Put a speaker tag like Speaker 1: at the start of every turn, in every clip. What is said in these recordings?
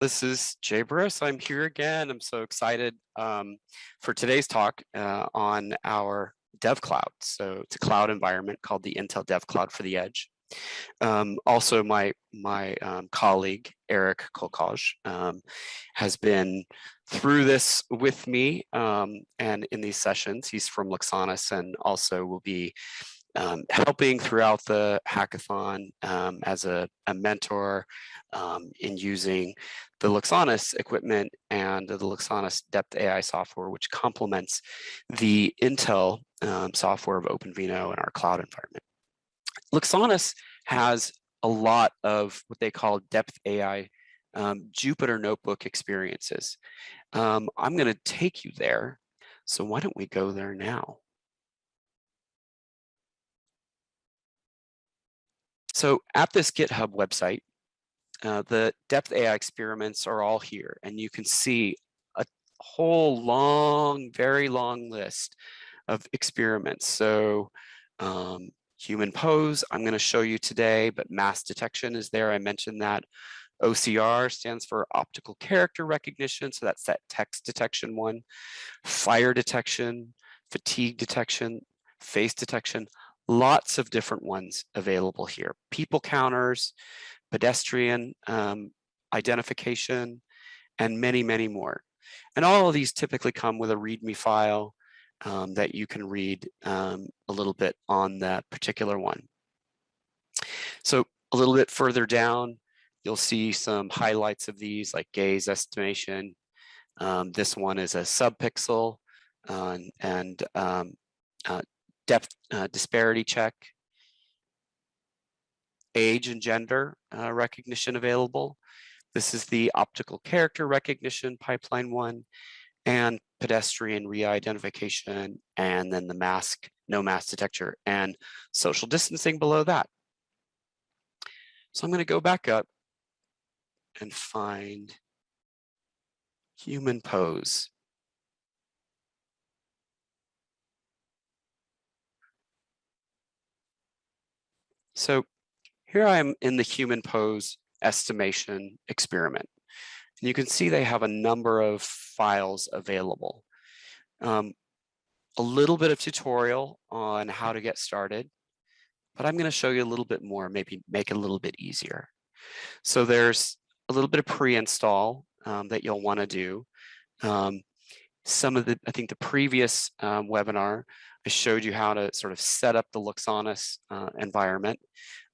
Speaker 1: This is Jay Burris. I'm here again. I'm so excited for today's talk on our DevCloud. So it's a cloud environment called the Intel DevCloud for the Edge. Also, my colleague, Eric Kolkaj, has been through this with me and in these sessions. He's from Luxonis and also will be helping throughout the hackathon as a mentor in using the Luxonis equipment and the Luxonis Depth AI software, which complements the Intel software of OpenVINO in our cloud environment. Luxonis has a lot of what they call Depth AI Jupyter Notebook experiences. I'm going to take you there. So why don't we go there now? So at this GitHub website, the Depth AI experiments are all here, and you can see a whole long, very long list of experiments. So human pose, I'm going to show you today, but mass detection is there. I mentioned that. OCR stands for optical character recognition, so that's that text detection one. Fire detection, fatigue detection, face detection, lots of different ones available here. People counters, pedestrian identification, and many, many more. And all of these typically come with a README file that you can read a little bit on that particular one. So a little bit further down, you'll see some highlights of these, like gaze estimation. This one is a subpixel and depth disparity check. Age and gender recognition available. This is the optical character recognition pipeline one, and pedestrian re-identification, and then the no mask detector, and social distancing below that. So I'm going to go back up and find human pose. So here I am in the human pose estimation experiment. And you can see they have a number of files available. A little bit of tutorial on how to get started, but I'm going to show you a little bit more, maybe make it a little bit easier. So there's a little bit of pre-install that you'll want to do. Some of I think the previous webinar, I showed you how to sort of set up the Luxonis environment.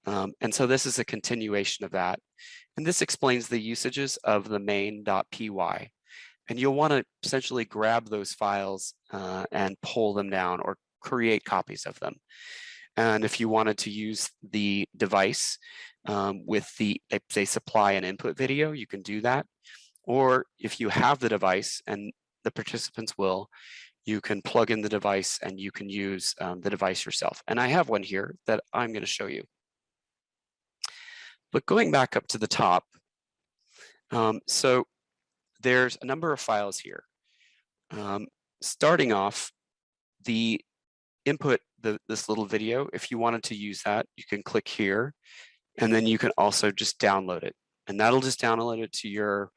Speaker 1: And so this is a continuation of that. And this explains the usages of the main.py. And you'll want to essentially grab those files and pull them down or create copies of them. And if you wanted to use the device with if they supply an input video, you can do that. Or if you have the device, and the participants will, you can plug in the device and you can use the device yourself. And I have one here that I'm going to show you. But going back up to the top, so there's a number of files here. Starting off, the input, this little video, if you wanted to use that, you can click here, and then you can also just download it. And that'll just download it to your,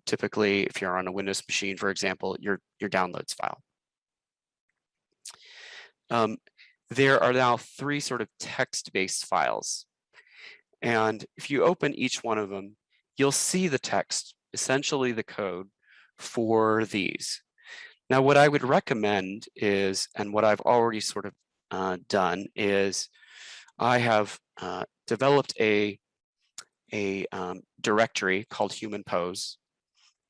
Speaker 1: typically, if you're on a Windows machine, for example, your downloads file. There are now 3 sort of text-based files. And if you open each one of them, you'll see the text, essentially the code for these. Now, what I would recommend is, and what I've already sort of done is, I have developed a directory called human pose,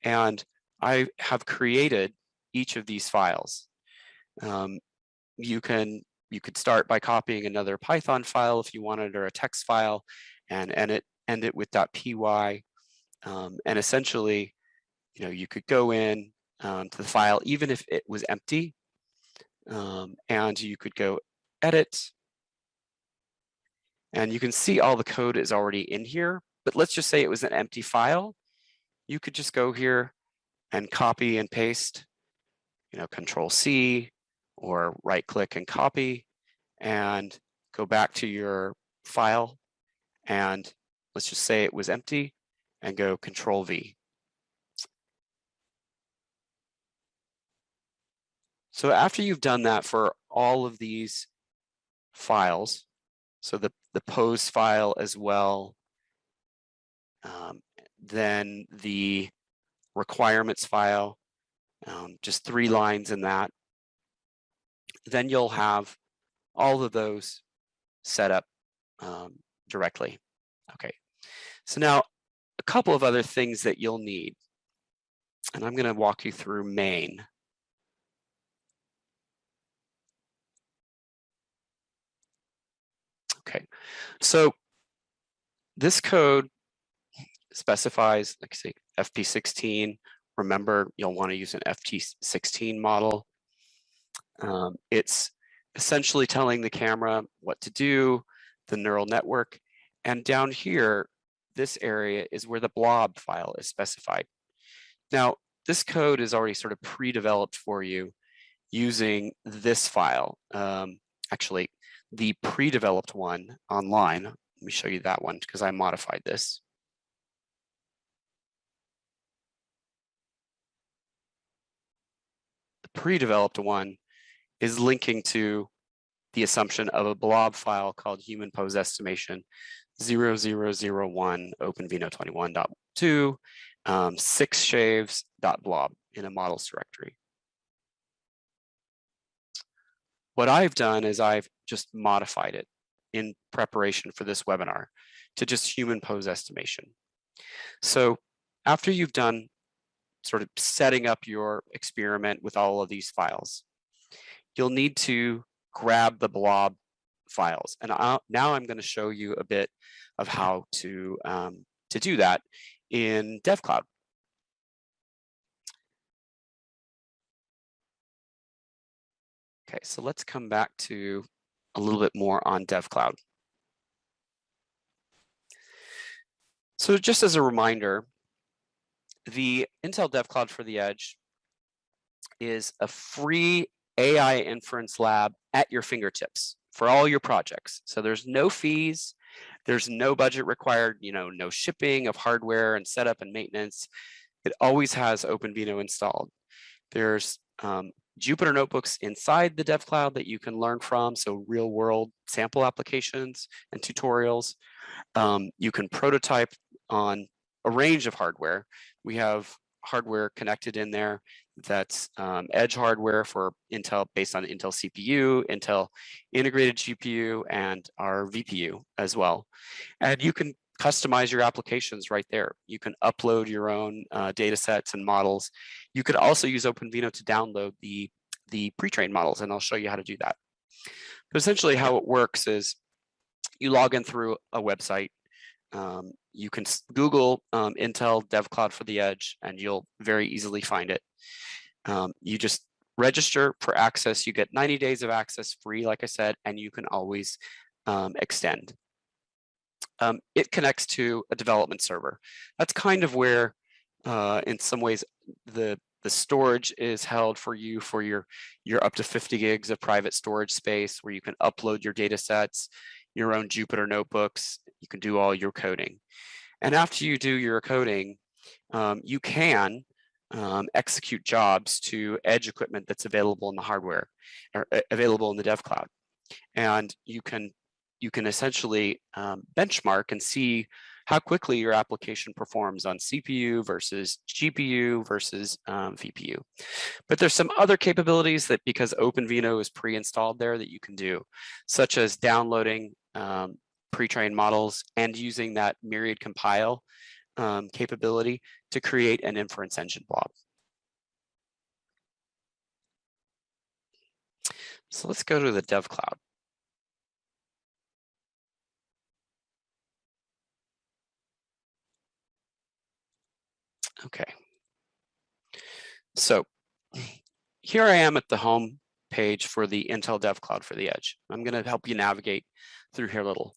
Speaker 1: and I have created each of these files. You could start by copying another Python file if you wanted, or a text file, and end it with .py, and essentially, you could go in to the file even if it was empty, and you could go edit, and you can see all the code is already in here. But let's just say it was an empty file. You could just go here and copy and paste, Control C, or right click and copy, and go back to your file, and let's just say it was empty, and go Control V. So after you've done that for all of these files, so the pose file as well, then the requirements file, just 3 lines in that, then you'll have all of those set up directly. Okay, so now a couple of other things that you'll need, and I'm going to walk you through main. Okay, so this code specifies, like say, FP16. Remember, you'll want to use an FP16 model. It's essentially telling the camera what to do, the neural network, and down here, this area is where the blob file is specified. Now, this code is already sort of pre-developed for you using this file. Actually, the pre-developed one online, let me show you that one because I modified this. The pre-developed one is linking to the assumption of a blob file called human pose estimation 0001 OpenVINO 21.2 6shaves.blob in a models directory. What I've done is I've just modified it in preparation for this webinar to just human pose estimation. So after you've done sort of setting up your experiment with all of these files, you'll need to grab the blob files. And now I'm going to show you a bit of how to do that in DevCloud. Okay, so let's come back to a little bit more on DevCloud. So just as a reminder, the Intel DevCloud for the Edge is a free AI inference lab at your fingertips for all your projects. So there's no fees, there's no budget required, no shipping of hardware and setup and maintenance. It always has OpenVINO installed. There's Jupyter notebooks inside the DevCloud that you can learn from, so real world sample applications and tutorials. You can prototype on a range of hardware. We have hardware connected in there that's edge hardware for Intel, based on Intel CPU, Intel integrated GPU, and our VPU as well. And you can customize your applications right there. You can upload your own data sets and models. You could also use OpenVINO to download the pre-trained models, and I'll show you how to do that. But essentially how it works is you log in through a website. You can Google Intel DevCloud for the Edge, and you'll very easily find it. You just register for access. You get 90 days of access free, like I said, and you can always extend. It connects to a development server. That's kind of where, in some ways, the storage is held for you for your up to 50 gigs of private storage space, where you can upload your data sets, your own Jupyter notebooks. You can do all your coding. And after you do your coding, you can execute jobs to edge equipment that's available in the hardware, or available in the DevCloud. And you can essentially benchmark and see how quickly your application performs on CPU versus GPU versus VPU. But there's some other capabilities that, because OpenVINO is pre-installed there, that you can do, such as downloading pre-trained models and using that myriad compile capability to create an inference engine blob. So let's go to the DevCloud. Okay. So here I am at the home page for the Intel DevCloud for the Edge. I'm going to help you navigate through here a little.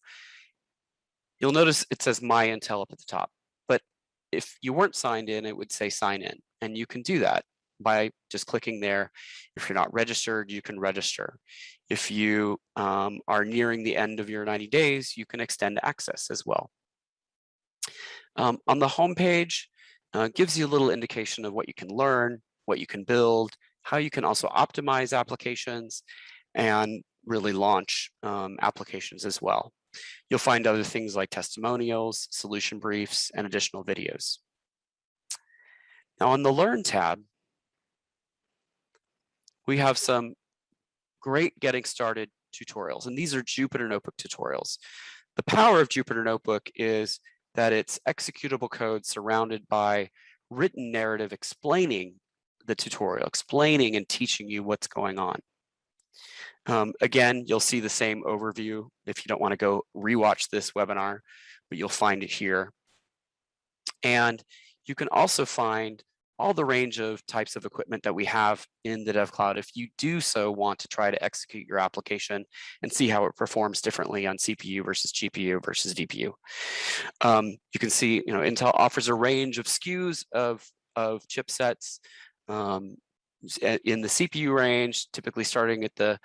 Speaker 1: You'll notice it says My Intel up at the top, but if you weren't signed in, it would say sign in, and you can do that by just clicking there. If you're not registered, you can register. If you are nearing the end of your 90 days, you can extend access as well. On the home page, gives you a little indication of what you can learn, what you can build, how you can also optimize applications, and really launch applications as well. You'll find other things like testimonials, solution briefs, and additional videos. Now on the Learn tab, we have some great getting started tutorials, and these are Jupyter Notebook tutorials. The power of Jupyter Notebook is that it's executable code surrounded by written narrative explaining the tutorial, explaining and teaching you what's going on. Again, you'll see the same overview if you don't want to go rewatch this webinar, but you'll find it here. And you can also find all the range of types of equipment that we have in the DevCloud if you do so want to try to execute your application and see how it performs differently on CPU versus GPU versus DPU. You can see, Intel offers a range of SKUs of chipsets in the CPU range, typically starting at the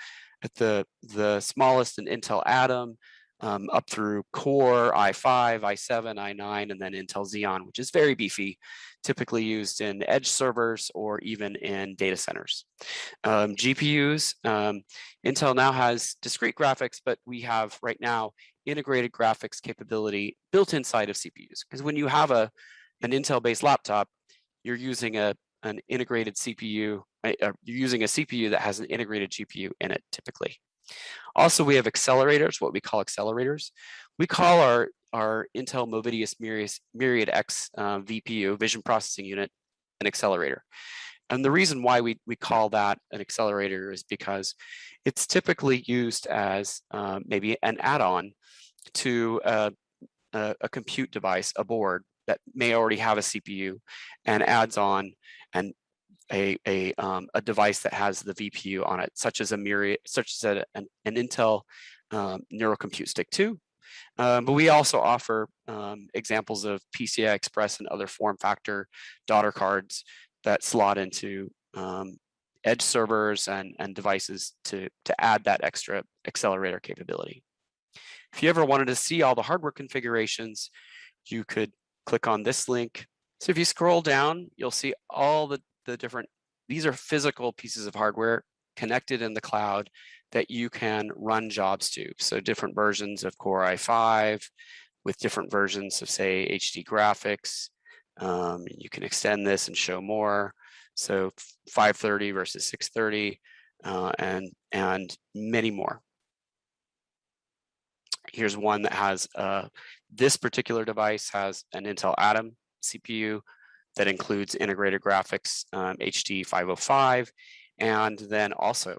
Speaker 1: smallest in Intel Atom, up through Core, i5, i7, i9, and then Intel Xeon, which is very beefy, typically used in edge servers or even in data centers. GPUs, Intel now has discrete graphics, but we have right now integrated graphics capability built inside of CPUs. Because when you have an Intel-based laptop, you're using an integrated CPU, you're using a CPU that has an integrated GPU in it typically. Also, we have accelerators, what we call accelerators. We call our Intel Movidius Myriad X VPU, Vision Processing Unit, an accelerator. And the reason why we call that an accelerator is because it's typically used as maybe an add-on to a compute device, a board that may already have a CPU, and adds on a device that has the VPU on it, such as an Intel Neural Compute Stick 2. But we also offer examples of PCI Express and other form factor daughter cards that slot into edge servers and devices to add that extra accelerator capability. If you ever wanted to see all the hardware configurations, you could click on this link. So if you scroll down, you'll see all the different, these are physical pieces of hardware connected in the cloud that you can run jobs to. So different versions of Core i5 with different versions of, say, HD graphics. You can extend this and show more. So 530 versus 630 and many more. Here's one that has, this particular device has an Intel Atom CPU that includes integrated graphics, HD 505, and then also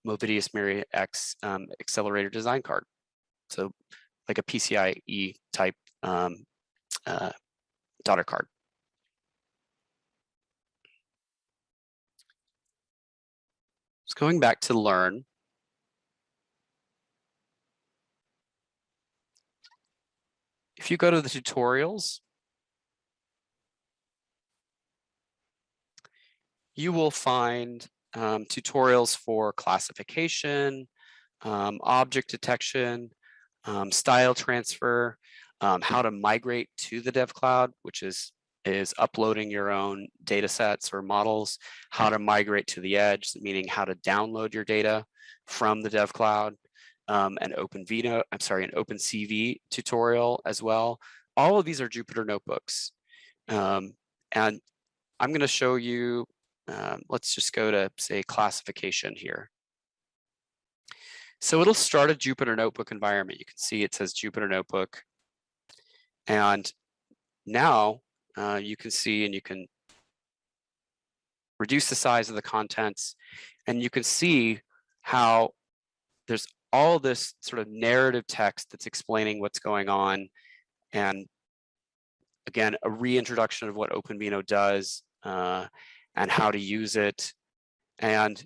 Speaker 1: Movidius Myriad X accelerator design card. So like a PCIe type daughter card. So going back to Learn, if you go to the tutorials, you will find tutorials for classification, object detection, style transfer, how to migrate to the DevCloud, which is uploading your own data sets or models, how to migrate to the edge, meaning how to download your data from the DevCloud, an OpenCV tutorial as well. All of these are Jupyter notebooks. And I'm going to show you, let's just go to, say, classification here. So it'll start a Jupyter Notebook environment. You can see it says Jupyter Notebook. And now you can see, and you can reduce the size of the contents, and you can see how there's all this sort of narrative text that's explaining what's going on. And again, a reintroduction of what OpenVINO does and how to use it. And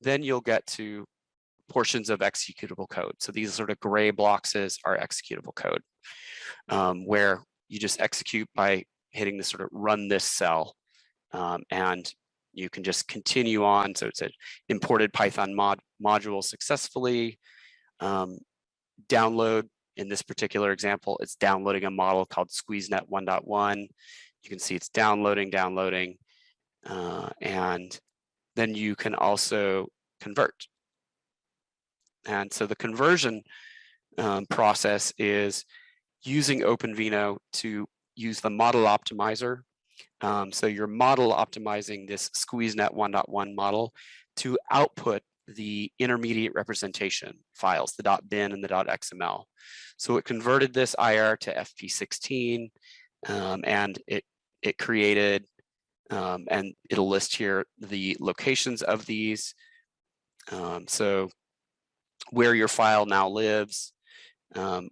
Speaker 1: then you'll get to portions of executable code. So these sort of gray boxes are executable code, where you just execute by hitting this sort of run this cell, and you can just continue on. So it's an imported Python module successfully, download In this particular example, it's downloading a model called SqueezeNet 1.1. You can see it's downloading, and then you can also convert. And so the conversion process is using OpenVINO to use the model optimizer. So you're model optimizing this SqueezeNet 1.1 model to output the intermediate representation files, the .bin and the .xml. So it converted this IR to FP16, and it created, and it'll list here the locations of these. So where your file now lives,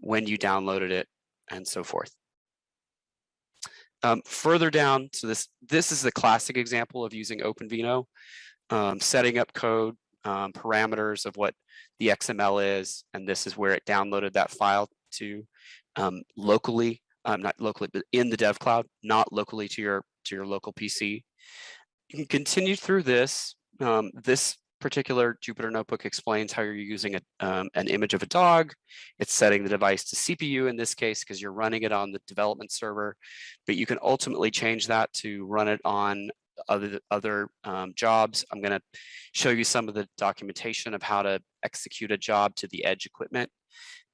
Speaker 1: when you downloaded it, and so forth. Further down, so this is the classic example of using OpenVINO, setting up code, parameters of what the XML is, and this is where it downloaded that file to locally, not locally, but in the DevCloud, not locally to your local PC. You can continue through this. This particular Jupyter Notebook explains how you're using an image of a dog. It's setting the device to CPU in this case because you're running it on the development server, but you can ultimately change that to run it on other jobs. I'm going to show you some of the documentation of how to execute a job to the edge equipment.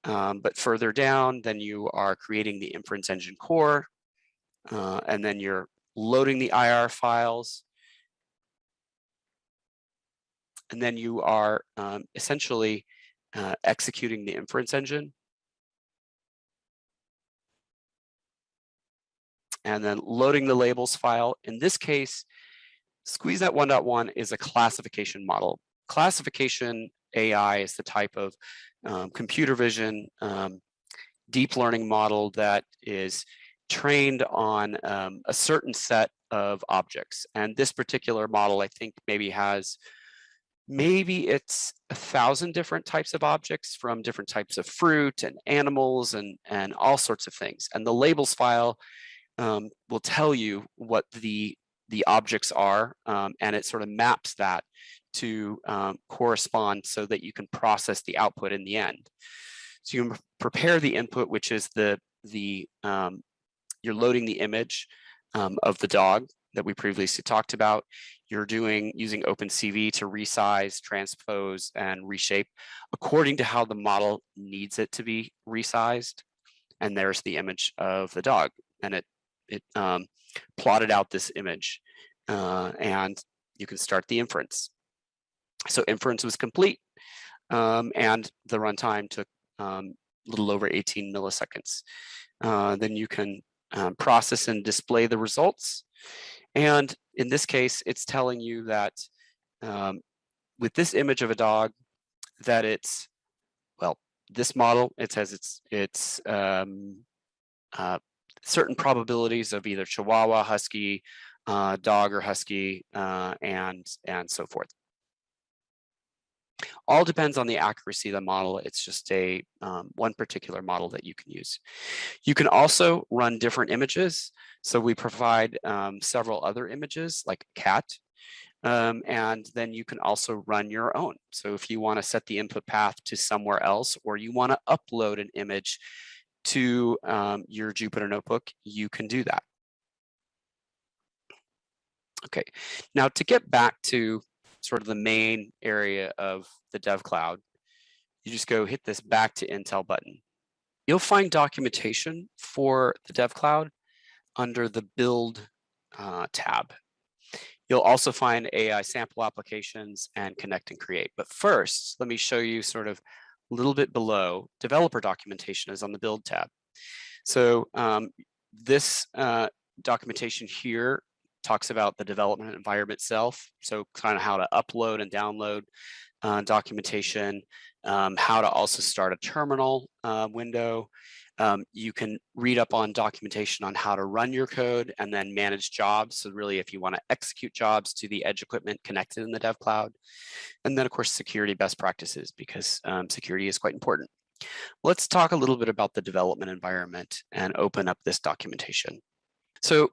Speaker 1: But further down, then you are creating the inference engine core, and then you're loading the IR files. And then you are essentially executing the inference engine. And then loading the labels file. In this case, SqueezeNet 1.1 is a classification model. Classification AI is the type of computer vision deep learning model that is trained on a certain set of objects. And this particular model, I think, maybe it's 1,000 different types of objects from different types of fruit and animals and all sorts of things. And the labels file will tell you what the objects are, and it sort of maps that to correspond so that you can process the output in the end. So you can prepare the input, which is you're loading the image of the dog that we previously talked about. You're using OpenCV to resize, transpose, and reshape according to how the model needs it to be resized. And there's the image of the dog, and it plotted out this image, and you can start the inference. So inference was complete, and the runtime took a little over 18 milliseconds. Then you can process and display the results. And in this case, it's telling you that with this image of a dog, that it's, well, this model, it says it's certain probabilities of either Chihuahua, Husky, dog or Husky, and so forth. All depends on the accuracy of the model. It's just a one particular model that you can use. You can also run different images. So we provide several other images like cat, and then you can also run your own. So if you want to set the input path to somewhere else, or you want to upload an image to your Jupyter Notebook, you can do that. Okay, now to get back to sort of the main area of the DevCloud, you just go hit this back to Intel button. You'll find documentation for the DevCloud under the build tab. You'll also find AI sample applications and connect and create. But first, let me show you sort of a little bit below. Developer documentation is on the build tab. So this documentation here talks about the development environment itself. So kind of how to upload and download documentation, how to also start a terminal window. You can read up on documentation on how to run your code and then manage jobs. So really, if you want to execute jobs to the edge equipment connected in the DevCloud. And then of course, security best practices, because security is quite important. Let's talk a little bit about the development environment and open up this documentation. So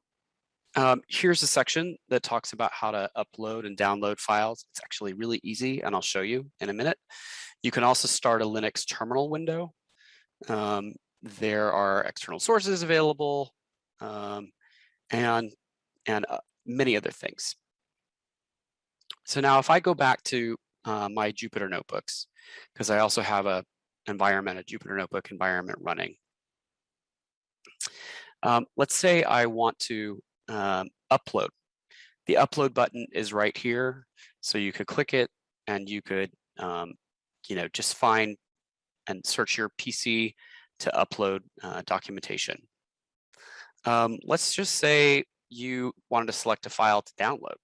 Speaker 1: here's a section that talks about how to upload and download files. It's actually really easy, and I'll show you in a minute. You can also start a Linux terminal window. There are external sources available, and many other things. So now if I go back to my Jupyter notebooks, because I also have a Jupyter notebook environment running. Let's say I want to upload. The upload button is right here. So you could click it and you could just find and search your PC to upload documentation. Let's just say you wanted to select a file to download.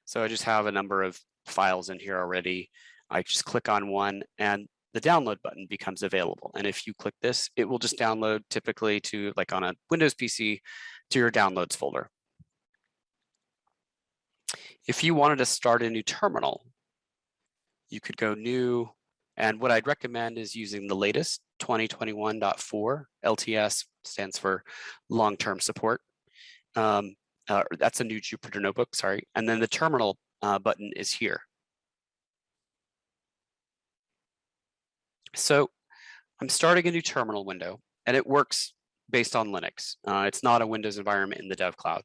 Speaker 1: So I just have a number of files in here already. I just click on one and the download button becomes available. And if you click this, it will just download typically to, like on a Windows PC, to your downloads folder. If you wanted to start a new terminal, you could go new, and what I'd recommend is using the latest 2021.4. LTS stands for long-term support. That's a new Jupyter notebook, sorry. And then the terminal button is here. So I'm starting a new terminal window, and it works based on Linux. It's not a Windows environment in the DevCloud.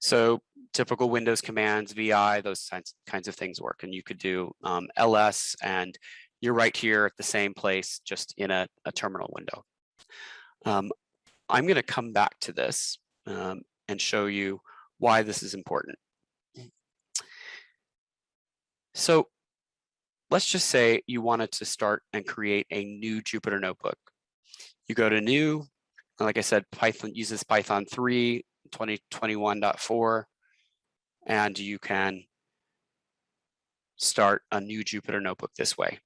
Speaker 1: So typical Windows commands, VI, those kinds of things work. And you could do ls, and you're right here at the same place, just in a terminal window. I'm going to come back to this and show you why this is important. So let's just say you wanted to start and create a new Jupyter notebook. You go to new, like I said, Python uses Python 3, 2021.4, and you can start a new Jupyter notebook this way.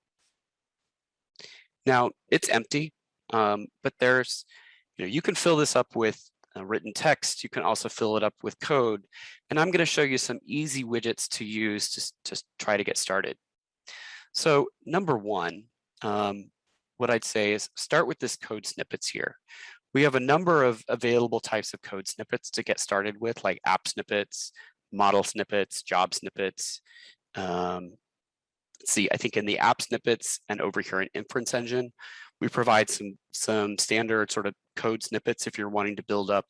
Speaker 1: Now it's empty, but there's, you can fill this up with written text. You can also fill it up with code. And I'm going to show you some easy widgets to use to try to get started. So number one, what I'd say is start with this code snippets here. We have a number of available types of code snippets to get started with, like app snippets, model snippets, job snippets. Let's see, I think in the app snippets and over here in inference engine, we provide some standard sort of code snippets if you're wanting to build up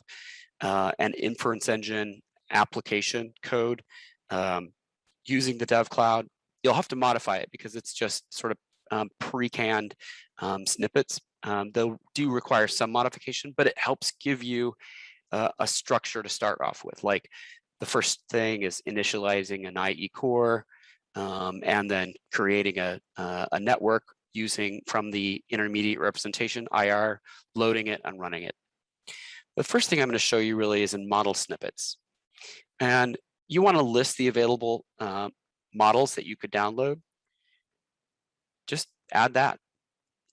Speaker 1: an inference engine application code using the DevCloud. You'll have to modify it because it's just sort of pre-canned snippets. They'll do require some modification, but it helps give you a structure to start off with. Like the first thing is initializing an IE core, and then creating a network using from the intermediate representation, IR, loading it and running it. The first thing I'm going to show you really is in model snippets. And you want to list the available models that you could download. Just add that.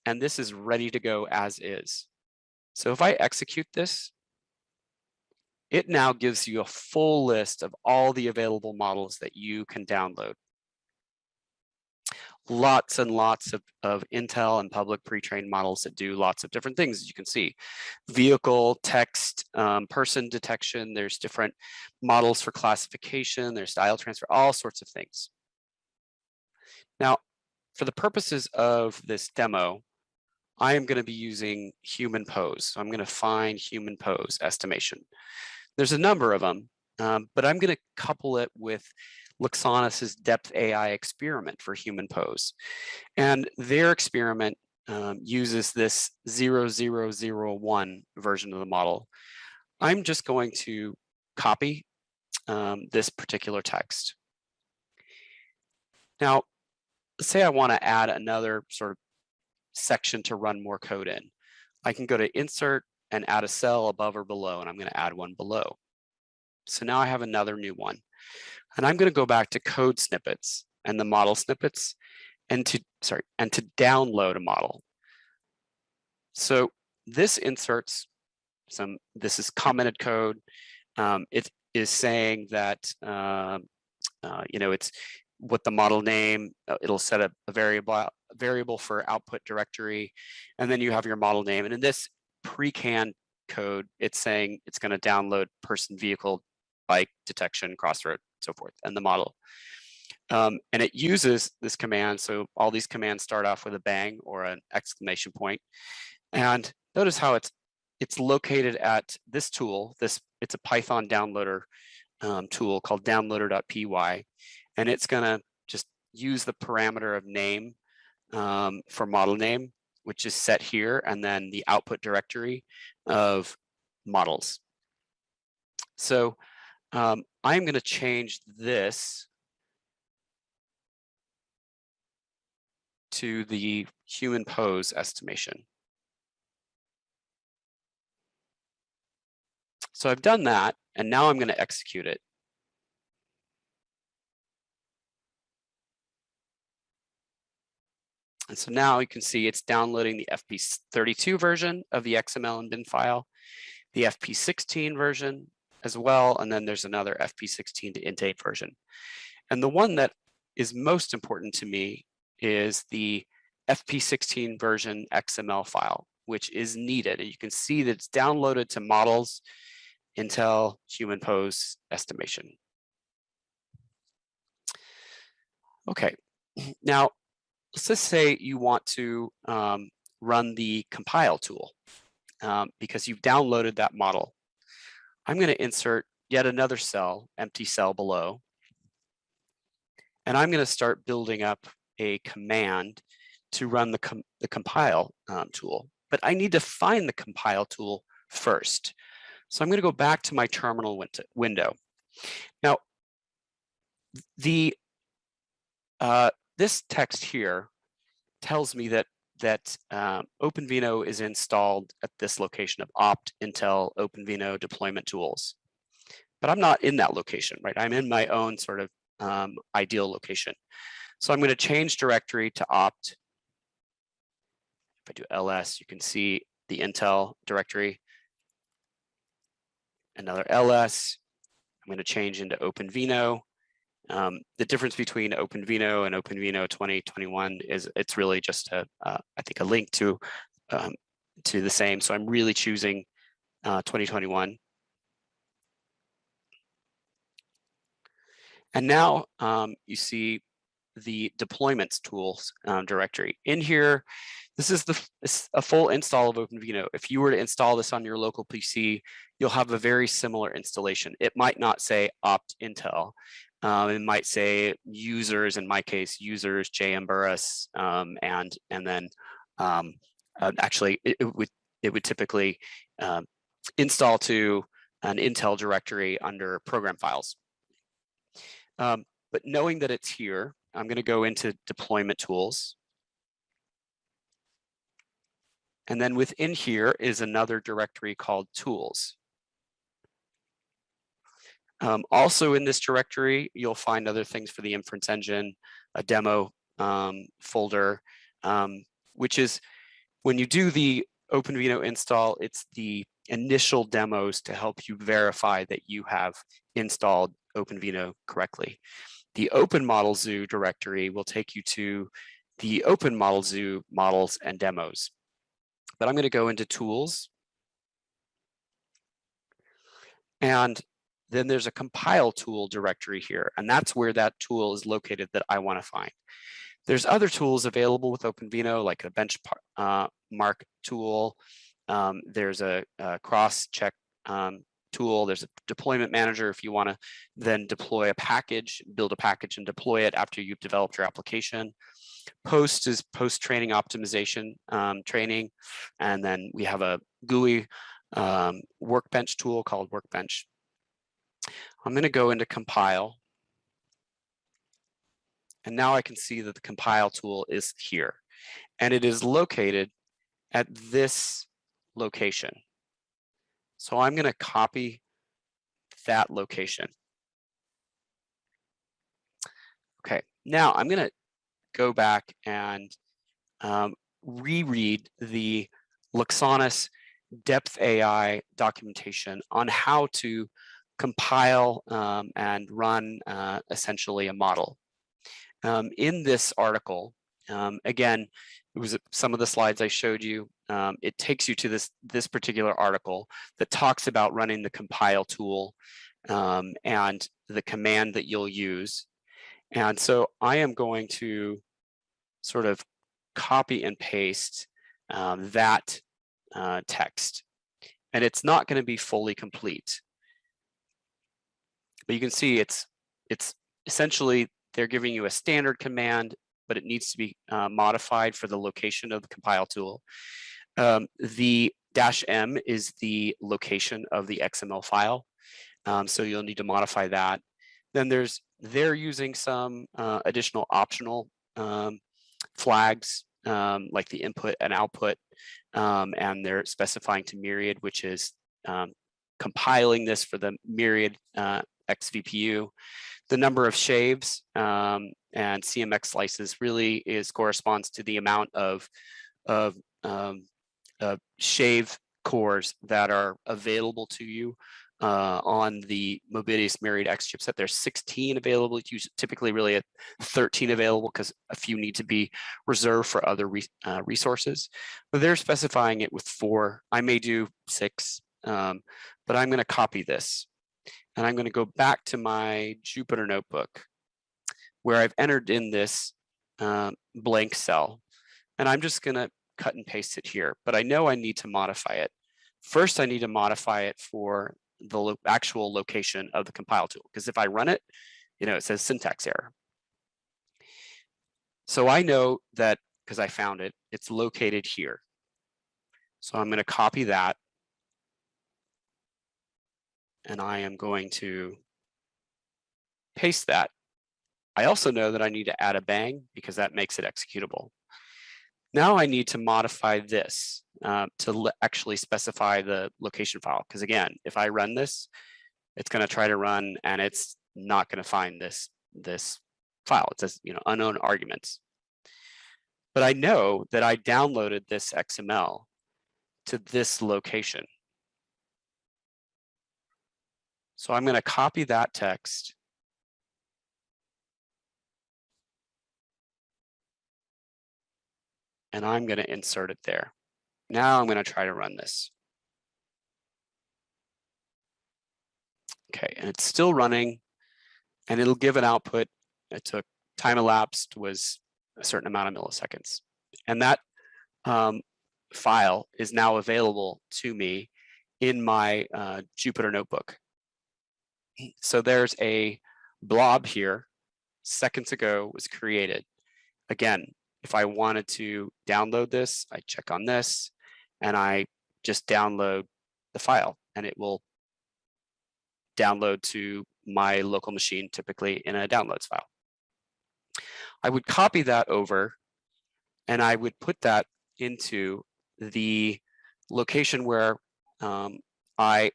Speaker 1: And this is ready to go as is. So if I execute this, it now gives you a full list of all the available models that you can download. Lots and lots of Intel and public pre-trained models that do lots of different things, as you can see. Vehicle, text, person detection, there's different models for classification, there's style transfer, all sorts of things. Now, for the purposes of this demo, I am going to be using human pose. So I'm going to find human pose estimation. There's a number of them, but I'm going to couple it with Luxonis's Depth AI experiment for human pose. And their experiment uses this 0001 version of the model. I'm just going to copy this particular text. Now, let's say I want to add another sort of section to run more code in. I can go to insert and add a cell above or below, and I'm going to add one below. So now I have another new one. And I'm going to go back to code snippets and the model snippets and to download a model. So this inserts this is commented code. It is saying that, it's what the model name, it'll set up a variable for output directory, and then you have your model name. And in this pre-canned code, it's saying it's going to download person, vehicle, bike, detection, crossroad, so forth, and the model. And it uses this command. So all these commands start off with a bang or an exclamation point. And notice how it's located at this tool. It's a Python downloader tool called downloader.py, and it's going to just use the parameter of name for model name, which is set here, and then the output directory of models. So I'm going to change this to the human pose estimation. So I've done that, and now I'm going to execute it. And so now you can see it's downloading the FP32 version of the XML and bin file, the FP16 version as well, and then there's another FP16 to int8 version. And the one that is most important to me is the FP16 version XML file, which is needed. And you can see that it's downloaded to models, Intel, human pose estimation. Okay, now let's just say you want to run the compile tool because you've downloaded that model. I'm going to insert yet another cell, empty cell below, and I'm going to start building up a command to run the compile tool. But I need to find the compile tool first. So I'm going to go back to my terminal window. Now, this text here tells me that OpenVINO is installed at this location of opt Intel OpenVINO deployment tools. But I'm not in that location, right? I'm in my own sort of ideal location. So I'm going to change directory to opt. If I do ls, you can see the Intel directory. Another ls. I'm going to change into OpenVINO. The difference between OpenVINO and OpenVINO 2021 is it's really just I think a link to the same. So I'm really choosing 2021. And now you see the deployments tools directory. In here, this is a full install of OpenVINO. If you were to install this on your local PC, you'll have a very similar installation. It might not say opt Intel. It might say users, in my case, users, JMBurris, and then actually it would typically install to an Intel directory under program files. But knowing that it's here, I'm going to go into deployment tools. And then within here is another directory called tools. Also in this directory, you'll find other things for the inference engine, a demo folder, which is when you do the OpenVINO install, it's the initial demos to help you verify that you have installed OpenVINO correctly. The Open Model Zoo directory will take you to the Open Model Zoo models and demos. But I'm going to go into tools. And then there's a compile tool directory here, and that's where that tool is located that I want to find. There's other tools available with OpenVINO, like a benchmark tool. There's a cross-check tool. There's a deployment manager if you want to then deploy a package, build a package and deploy it after you've developed your application. Post is post-training optimization training. And then we have a GUI workbench tool called Workbench. I'm going to go into compile. And now I can see that the compile tool is here. And it is located at this location. So I'm going to copy that location. Okay, now I'm going to go back and reread the Luxonis Depth AI documentation on how to compile and run essentially a model. In this article, again, it was some of the slides I showed you. It takes you to this particular article that talks about running the compile tool and the command that you'll use. And so I am going to sort of copy and paste that text. And it's not going to be fully complete. But you can see it's essentially they're giving you a standard command, but it needs to be modified for the location of the compile tool. The -m is the location of the XML file. So you'll need to modify that. Then they're using some additional optional flags like the input and output, and they're specifying to myriad, which is compiling this for the myriad XVPU. The number of shaves and CMX slices really corresponds to the amount of shave cores that are available to you on the Mobidius Myriad X chipset. There's 16 available, typically really 13 available because a few need to be reserved for other resources. But they're specifying it with 4. I may do 6, but I'm going to copy this. And I'm going to go back to my Jupyter notebook where I've entered in this blank cell. And I'm just going to cut and paste it here, but I know I need to modify it. First, I need to modify it for the actual location of the compile tool, because if I run it, it says syntax error. So I know that because I found it, it's located here. So I'm going to copy that. And I am going to paste that. I also know that I need to add a bang because that makes it executable. Now I need to modify this to actually specify the location file. Because again, if I run this, it's going to try to run and it's not going to find this file. It says unknown arguments. But I know that I downloaded this XML to this location. So I'm going to copy that text. And I'm going to insert it there. Now I'm going to try to run this. Okay, and it's still running, and it'll give an output. It took time elapsed was a certain amount of milliseconds. And that file is now available to me in my Jupyter notebook. So there's a blob here, seconds ago was created. Again, if I wanted to download this, I check on this, and I just download the file, and it will download to my local machine, typically in a downloads file. I would copy that over, and I would put that into the location where I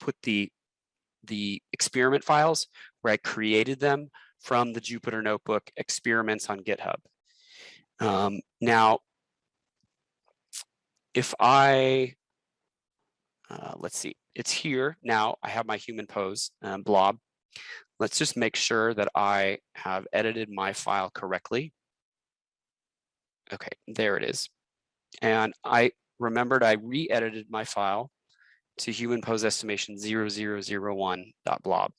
Speaker 1: put the experiment files, where I created them from the Jupyter Notebook experiments on GitHub. Now, if I, let's see, it's here now. I have my human pose blob. Let's just make sure that I have edited my file correctly. Okay, there it is. And I remembered I re-edited my file to human pose estimation 0001.blob.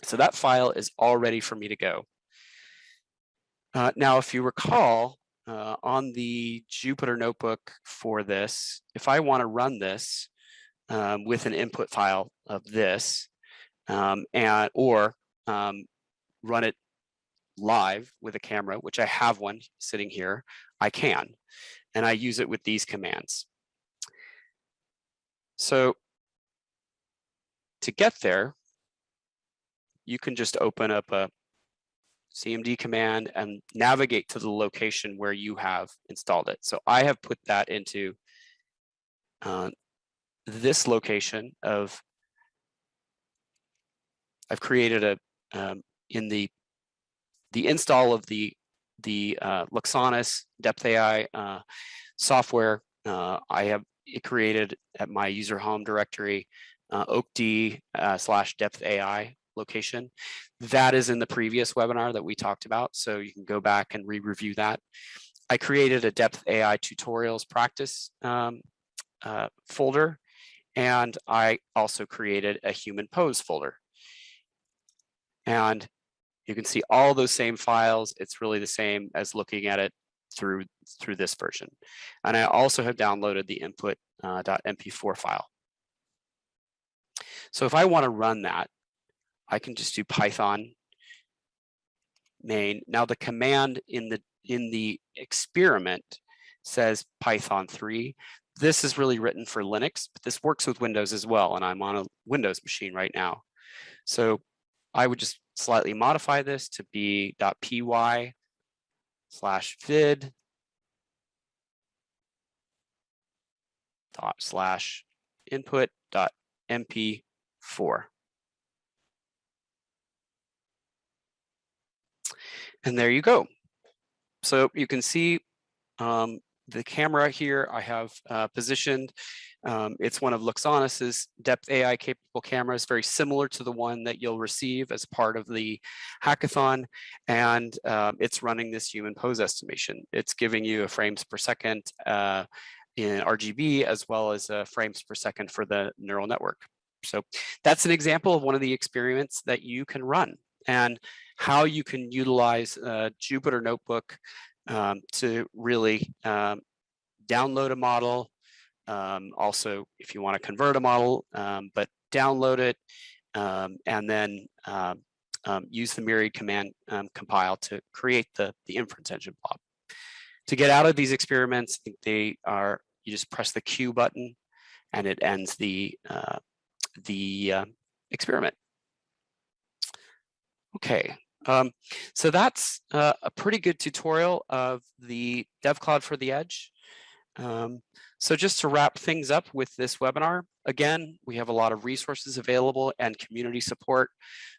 Speaker 1: So that file is all ready for me to go. Now, if you recall, on the Jupyter Notebook for this, if I want to run this with an input file of this, or run it live with a camera, which I have one sitting here, I can. And I use it with these commands. So to get there, you can just open up a CMD command and navigate to the location where you have installed it. So I have put that into this location of, I've created a, in the install of the Luxonis Depth AI software, I have it created at my user home directory, oakd/depth AI location. That is in the previous webinar that we talked about, so you can go back and re-review that. I created a Depth AI tutorials practice folder, and I also created a human pose folder. And you can see all those same files. It's really the same as looking at it through this version. And I also have downloaded the input.mp4 file. So if I want to run that, I can just do Python main. Now the command in the experiment says Python 3. This is really written for Linux, but this works with Windows as well, and I'm on a Windows machine right now. So I would just slightly modify this to be .py/vid ./input.mp4. And there you go. So you can see the camera here I have positioned. It's one of Luxonis's Depth AI capable cameras, very similar to the one that you'll receive as part of the hackathon. And it's running this human pose estimation. It's giving you a frames per second in RGB, as well as frames per second for the neural network. So that's an example of one of the experiments that you can run, and how you can utilize Jupyter Notebook to really download a model. Also, if you want to convert a model, but download it and then use the myriad command compile to create the inference engine blob. To get out of these experiments, I think they are, you just press the Q button and it ends the experiment. Okay, so that's a pretty good tutorial of the DevCloud for the Edge. So just to wrap things up with this webinar, again, we have a lot of resources available and community support.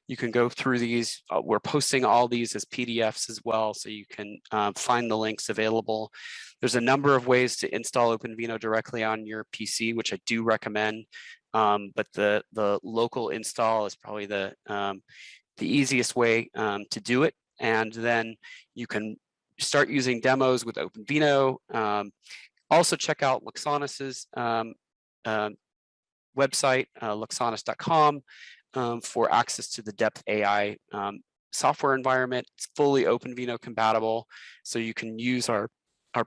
Speaker 1: You can go through these. We're posting all these as PDFs as well, so you can find the links available. There's a number of ways to install OpenVINO directly on your PC, which I do recommend, but the local install is probably the easiest way to do it. And then you can start using demos with OpenVINO. Also check out Luxonis's website, luxonis.com, for access to the Depth AI software environment. It's fully OpenVINO compatible, so you can use our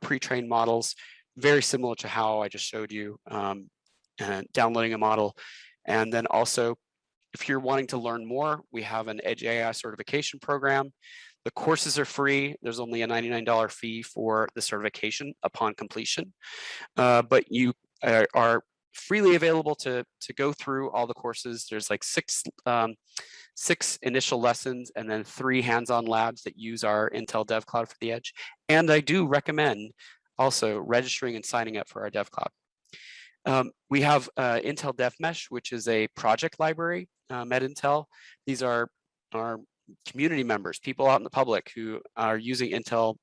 Speaker 1: pre-trained models, very similar to how I just showed you, downloading a model. And then also, if you're wanting to learn more, we have an Edge AI certification program. The courses are free. There's only a $99 fee for the certification upon completion, but you are freely available to go through all the courses. There's like six initial lessons and then 3 hands-on labs that use our Intel DevCloud for the Edge. And I do recommend also registering and signing up for our DevCloud. We have Intel DevMesh, which is a project library at Intel. These are our community members, people out in the public who are using Intel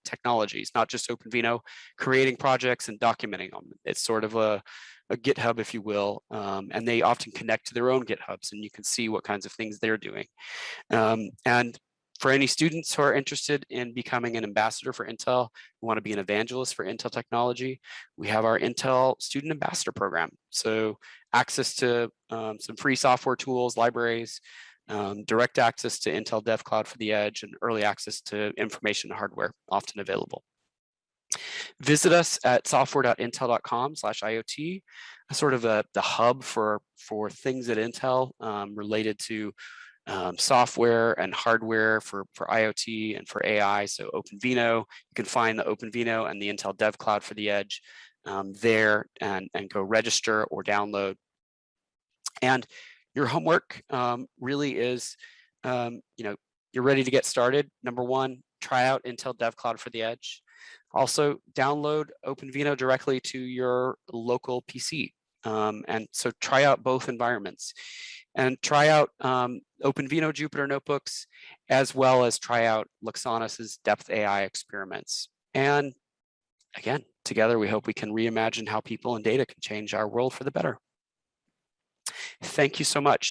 Speaker 1: technologies, not just OpenVINO, creating projects and documenting them. It's sort of a GitHub, if you will, and they often connect to their own GitHubs, and you can see what kinds of things they're doing. And for any students who are interested in becoming an ambassador for Intel, who want to be an evangelist for Intel technology, we have our Intel Student Ambassador Program. So access to some free software tools, libraries, direct access to Intel DevCloud for the Edge, and early access to information and hardware often available. Visit us at software.intel.com/IoT, sort of the hub for things at Intel related to software and hardware for IoT and for AI. So OpenVINO, you can find the OpenVINO and the Intel DevCloud for the Edge there, and go register or download. And your homework really is, you're ready to get started. Number 1, try out Intel DevCloud for the Edge. Also, download OpenVINO directly to your local PC. And so try out both environments. And try out OpenVINO Jupyter Notebooks, as well as try out Luxonis's Depth AI experiments. And again, together we hope we can reimagine how people and data can change our world for the better. Thank you so much.